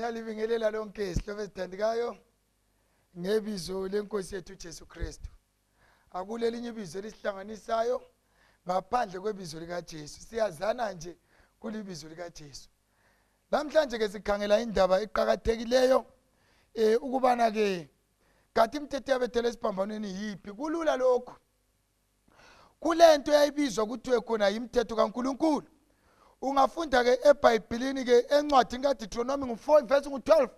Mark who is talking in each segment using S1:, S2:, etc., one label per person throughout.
S1: Ngiyalibingelela lonke isihloko esithandekayo ngebizo lenkosi yethu Jesu Kristu. Akulelinye ibizo elihlanganisayo ngaphandle kwebizo lika Jesu. Siyazana nje kulibizo lika Jesu. Namhlanje ke sikhangela indaba eqhakathekileyo ukubana ke kathi imithetho yabethele esiphambanweni yipi kulula lokho. Kulento yayibizwa kuthiwe khona imithetho kaNkulunkulu. Ungafunda ke eBhayibhelini ke encwadini kaDeuteronomy ngo4 verse ngo12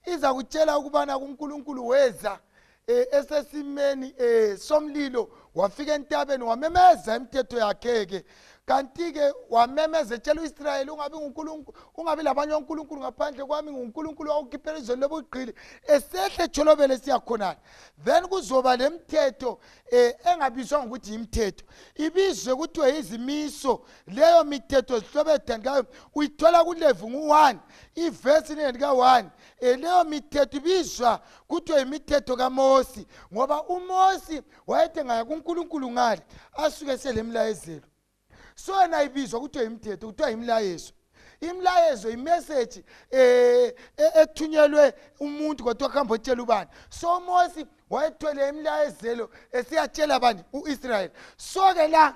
S1: iza kutshela ukubana uNkulunkulu weza esesimeni somlilo wafika entabeni wamemeza imithetho yakhe ke kanti ke wamemeza etshela uIsrael ungabi uNkulunkulu ungabi labanye uNkulunkulu ngaphandle kwami nguNkulunkulu awukhiphela izolo lobugqili esehle tholobele siyakhona. Then kuzoba lemithetho engabizwa ngokuthi imithetho ibizwe kuthiwe izimiso. Leyo mithetho sihlobo ethandekayo uyithola kuLevi ngu1 iverse lika1. Leyo mithetho ibizwa kuthiwe imithetho kaMosi ngoba uMosi wayethe ngaya kuNkulunkulu ngale asuke selemlayezelo. So yena ibizwa kuthiwe imithetho kuthiwa imlayezo. Imlayezo imessage ethunyelwe umuntu kodwa kuhamba etshela ubani. So Moses wayethwele imlayezelo esiyatshela bani uIsrael. So ke la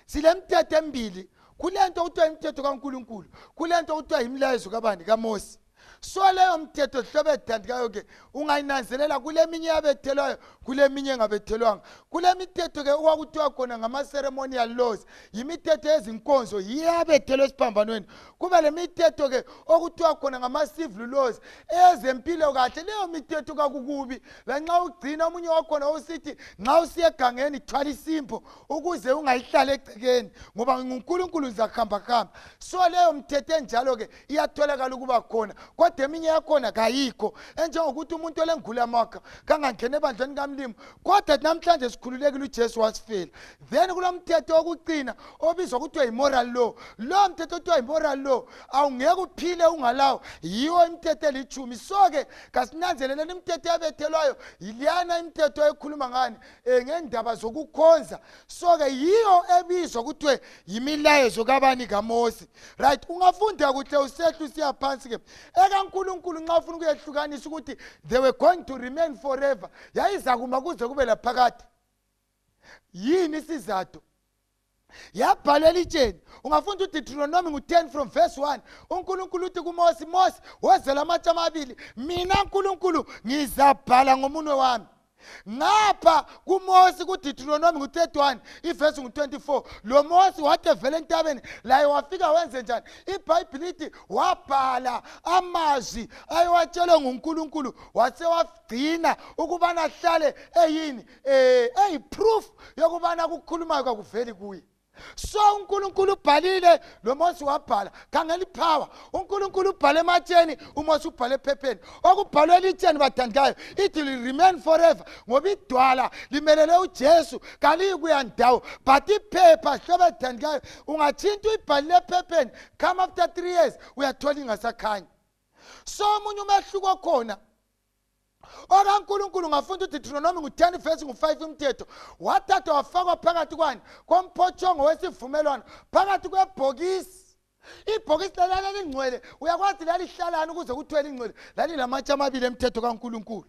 S1: silemithetho emibili kulento kuthiwa imithetho kaNkulunkulu kulento kuthiwa imlayezo kabani kaMosi. So leyo mthetho sihlobo ethandekayo ke ungayinanzelela kule minye yabethelwayo kule minye engabethelwanga. Kule mithetho ke okwakuthiwa khona ngama ceremonial laws yimithetho yezinkonzo yiyabethelwa esiphambanweni. Kuba le mithetho ke okuthiwa khona ngama civil laws ezempilo kahle. Leyo mithetho kakukubi lanxa ugcina umunye wakhona usithi nxa usiye egangeni thwala isimpo ukuze ungayihlala egcekeni ngoba uNkulunkulu uzakhamba khamba. So leyo mithetho enjalo ke iyatholakala ukuba khona kodwa eminye yakhona kayikho enjengokuthi umuntu olengula amakha kangangena ebandleni kaMlimo kodwa namhlanje sikhululekile uJesu wasifela. Then kulomthetho wokucina obizwa kuthiwa imoral law. Lo mthetho othiwa imoral law awungeke uphile ungalawo yiwo imithetho elithumi. So ke kasinanzeleleni imithetho yabethelwayo yiliyana imithetho ekhuluma ngani ngendaba zokukhonza. So ke yiyo ebizwa kuthiwe yimilayezo kabani kaMosi. Right, ungafunda kuhle usehlu siya phansi ke kaNkulunkulu nxa ufuna ukuyehlukanisa ukuthi they were going to remain forever yayiza kuma kuze kube laphakade. Yini isizathu? Yabhalela itsheni. Ungafunda uDeuteronomy ngo10 from verse 1. uNkulunkulu uthi kuMosi, Mosi wezela amatshe amabili mina uNkulunkulu ngizabhala ngomunwe wami. Ngapha kuMosi kuDeuteronomy ngo31 iverse ngo24 lo Mosi wathi vele entabeni laye wafika wenze njani. iBhayibheli lithi wabhala amazwi ayewatshelwe nguNkulunkulu wase wagcina ukubana ahlale eyini eyiproof yokubana ukukhulumayo kakuveli kuye. So uNkulunkulu ubhalile lo Mose wabhala khangela ipower. uNkulunkulu ubhale ematsheni uMose ubhale ephepheni. Okubhalwe litsheni bathandekayo it will remain forever ngoba idwala limelele uJesu kaliyi kuya ndawo but iphepha hlobo ethandekayo ungathinta uyibhalile ephepheni come after 3 years uyathola ingasakhanyi. So umunye umehluko khona okaNkulunkulu ngafunda uDeuteronomy ngo10 verse ngo5 umthetho wathatha wafakwa phakathi kwani komphothongo wesivumelwano phakathi kwebhokisi. Ibhokisi lalingcwele uyakwazi lalihlalana ukuze kuthwele ingcwele lalilamatshe amabili emthetho kaNkulunkulu.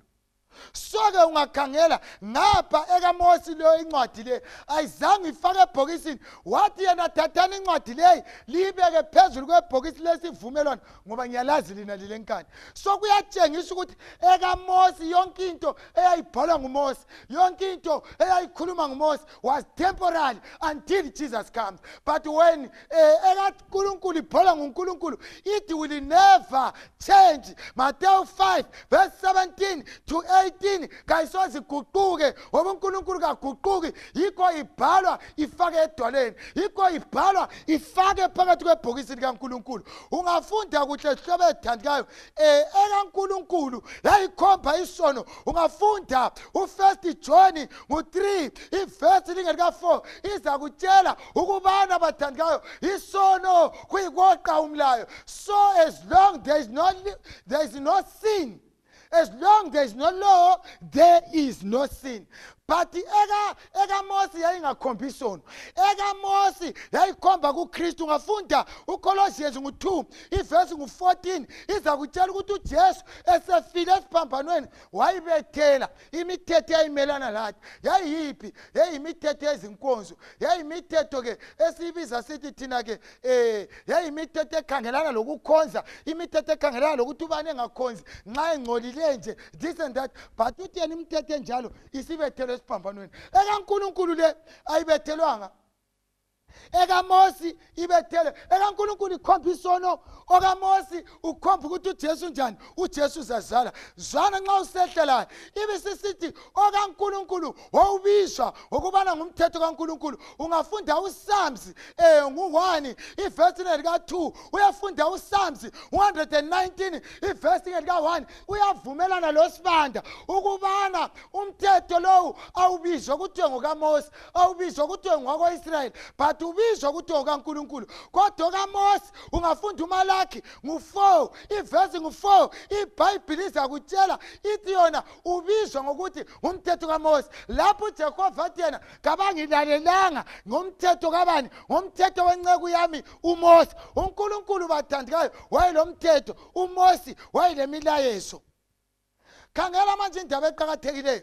S1: So ke ungakhangela ngapha ekaMosi lo incwadi le ayizange ifake ebhokisini wathi yena thathani incwadi le libeke phezulu kwebhokisi lesivumelwano ngoba ngiyalazi lina lilenkani. So kuyatshengisa ukuthi ekaMosi yonke into eyayibhalwa nguMosi yonke into eyayikhuluma nguMosi was temporary until Jesus comes. But when ekaNkulunkulu ibhalwa nguNkulunkulu it will never change. Matthew 5 verse 17 to 18 kayisoze iguquke ngoba uNkulunkulu kaguquki. Yikho ibhalwa ifake edwaleni yikho ibhalwa ifake phakathi kwebhokisi likaNkulunkulu. Ungafunda kuhle sihlobo ethandekayo ekaNkulunkulu yayikhomba isono. Ungafunda u1 John ngo3 iverse lika4 iza kutshela ukubana bathandekayo isono kuyikoqa umlayo. So as long there is no sin, as long there is no law, there is no sin. but eka Mose yayingakhombi isono. Eka Mose yayikhomba kuKristu. Ungafunda uColossians 2 iverse 14 iza kutshela ukuthi uJesu esefile esiphambanweni wayibethela imithetho eyayimelana lathi. Yayiphi? Yayimithetho yezinkonzo. Yayimithetho ke esibiza sithi thina ke yayimithetho ekhangelana lokukhonza, imithetho ekhangelana lokuthi ubani engakhonzi nxa engcolile nje, this and that. But uthi yena imithetho enjalo isibethelwe esiphambanweni. Eka uNkulunkulu le ayibethelwanga. Eka Mose ibethele. Eka uNkulunkulu ikhomba isono. Oka Mose ukhomba ukuthi uJesu njani. uJesu uzazala. Zwana nxa usehlelayo ibisisithi oka uNkulunkulu wawubishwa ukubana ngumthetho kaNkulunkulu. Ungafunda uSamsi ngu1 iverse lika2, uyafunda uSamsi 119 iverse lika1, uyavumelana loSibanda ukubana umthetho lowo awubishwa kuthiwe ngokaMose, awubishwa kuthiwe ngwako-Israyeli, but ubishwa kuthiwe kaNkulunkulu. Kodwa kaMose ungafunda uMalaki ngu4 iverse ngu4, iBhayibheli izakutshela ithi yona ubishwa ngokuthi umthetho kaMose. Lapho uJehova athi yena kabangilalelanga ngomthetho kabani? Ngomthetho wenceku yami uMose. uNkulunkulu bathandikayo wayelomthetho, uMose wayelemilayezo. Khangela manje indaba eqhakathekileyo.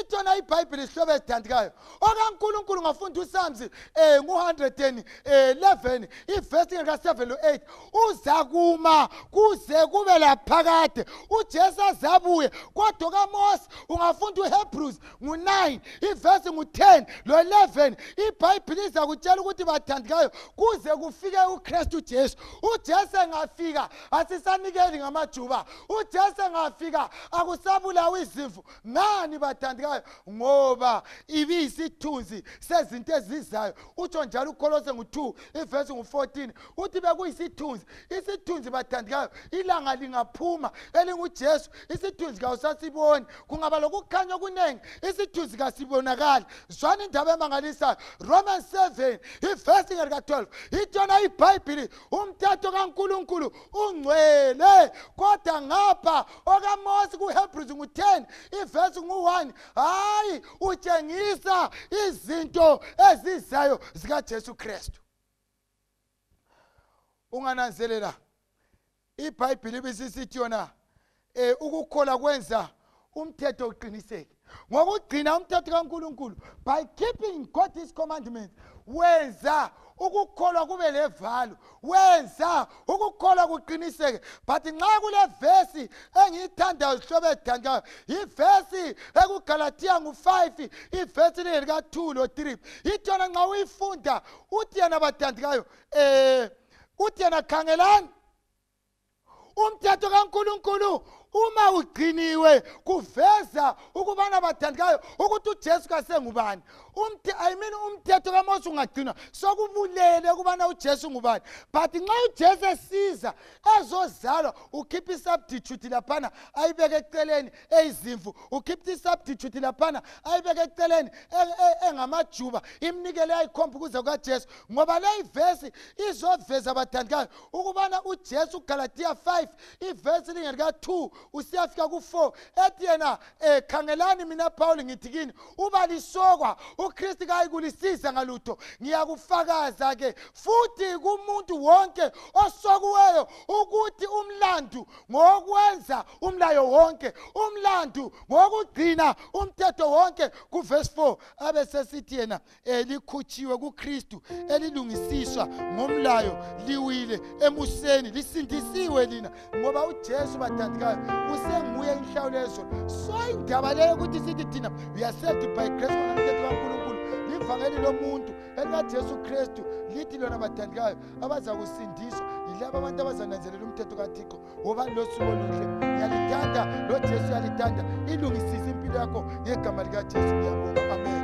S1: Itona iBhayibheli isihlobo esithandikayo. OkaNkulunkulu ngafunda uSamsi ngu111 iverse lika7 lo8, uza kuma kuze kube laphakade uJesu azabuye. Kodwa kaMose ungafunda uHebrews ngu9 iverse ngu10 lo11, iBhayibheli izakutshela ukuthi bathandikayo kuze kufike uKristu Jesu. uJesu engafika asisanikeli ngamajuba. uJesu engafika akusabulawa izimvu. Ngani bathandikayo? Ngoba ibiyisithunzi sezinto ezizayo. Utsho njalo uKolose 2 iverse 14 uthi bekuyisithunzi. Isithunzi bathandikayo ilanga lingaphuma elinguJesu, isithunzi kawusasiboni. Kungaba lokukhanya okunengi, isithunzi kasibonakali. Zwana indaba emangalisayo. Romans 7 iverse lika12 itona iBhayibheli umthetho kaNkulunkulu ungcwele. Kodwa ngapha okaMose kuHebrews 10 iverse 1, hayi utshengisa izinto ezizayo zikaJesu Kristu. Ungananzelela iBhayibheli bisisithi yona ukukholwa kwenza umthetho uqiniseke. Ngokugcina umthetho kaNkulunkulu, by keeping God's commandments, wenza ukukholwa kube levalo, wenza ukukholwa kuqiniseke. But nxa kule verse engiyithandayo sihlobo esithandayo, iverse ekuGalatia 5 iverse lika2 lo3, ithona nxa uyifunda uthi yena bathandikayo uthi yena khangelani umthetho kaNkulunkulu uma ugciniwe kuveza ukubana bathandikayo ukuthi uJesu kasengubani. Umthetho kaMose ungagcinwa sokubulele ukubana uJesu ngubani. But nxa uJesu esiza ezozalwa ukhipha isubstitute laphana ayibeke eceleni eyizimvu, ukhipha isubstitute laphana ayibeke eceleni engamajuba, imnikele ayikhomba ukuze kukaJesu. Ngoba le ivesi izoveza bathandikayo ukubana uJesu uGalatia 5 iverse lika2 usiyafika ku4 ethi yena khangelani mina Paul ngithi kini uba lisokwa uKristu kayikulisisa ngalutho. Ngiyakufakaza ke futhi kumuntu wonke osokuweyo ukuthi umlandu ngokwenza umlayo wonke, umlandu ngokugcina umthetho wonke. Kuverse 4 abesesithi yena likhutshiwe kuKristu elilungisiswa ngomlayo, liwile emuseni, lisindisiwe lina ngoba uJesu bathandikayo usenguye inhlawulezo. So indaba leyo ukuthi sithi thina we are saved by grace ngomthetho kaNkulunkulu, livangeli lomuntu elikaJesu Kristu lithi lona bathandikayo abaza kusindiswa yilabo abantu abazananzelela umthetho kaThixo. Wobani losuku oluhle, ngiyalithanda lo Jesu uyalithanda. Ilungisise impilo yakho ngegama likaJesu. Ngiyabonga. Amen.